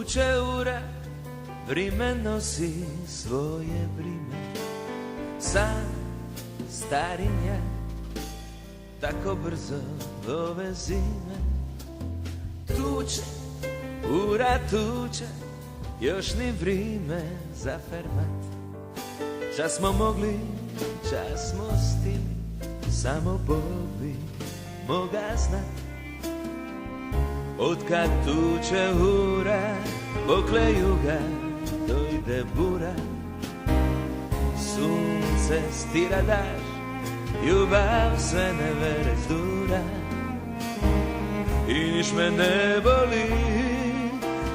tuče ura, vrime nosi svoje brime. Sam starinja, tako brzo ove zime. Tuče, ura tuče, još ni vrime za fermat. Čas smo mogli, čas smo stili, samo Bog bi moga znat. Otkad tuče ura, pokle juga dojde bura. Sunce stira daš, ljubav sve nevere zdura. I niš me ne boli,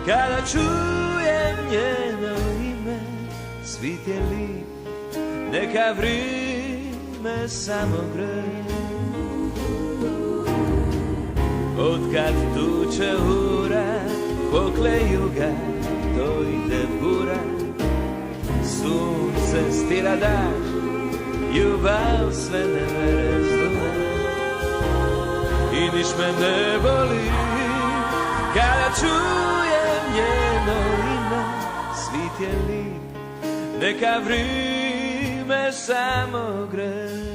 kada čujem njeno ime. Svit je lijep, neka vrime samo gre. Otkad tuče ura, pokle juga dojde bura. Sunce stira daš, ljubav sve nevere zdura. I niš me ne boli, kada čujem njeno ime. Svit je lijep, neka vrime samo gre.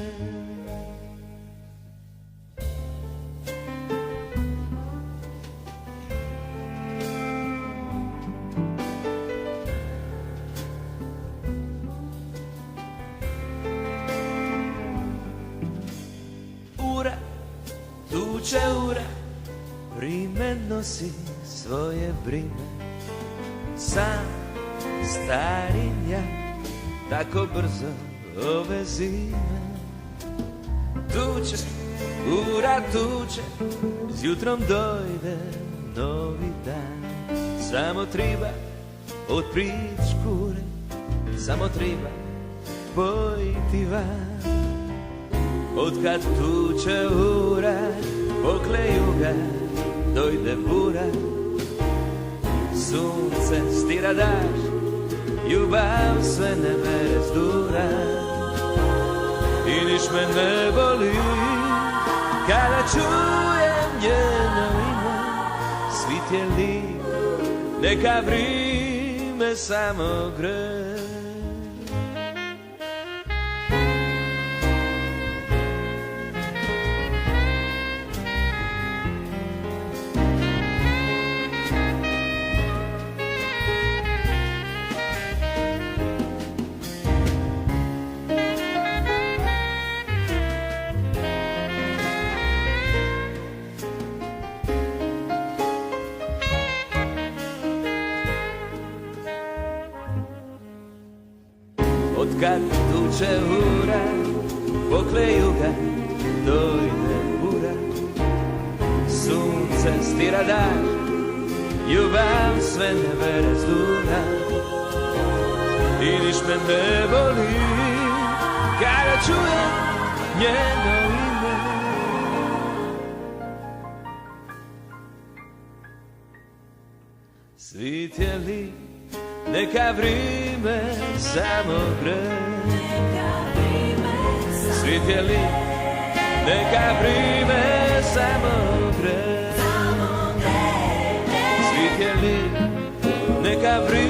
Tuče ura, vrime nosi svoje brime. Sam starinja, tako brzo ove zime. Tuče, ura tuče, s jutrom dojde novi dan. Samo triba otprit škure, samo triba pojiti van. Otkad tuče ura, pokle juga dojde bura. Sunce stira daš, ljubav sve nevere zdura. I niš me ne boli, kada čujem njeno ime. Svit je lijep, neka vrime samo gre. Otkad tuče ura, pokle juga dojde bura. Sunce stira daš, ljubav sve nevere zdura. I niš me ne boli, kada čujem njeno ime. Svit je lijep, neka vrime samo gre. Svit je lijep, neka vrime samo gre. Svit je lijep, neka vrime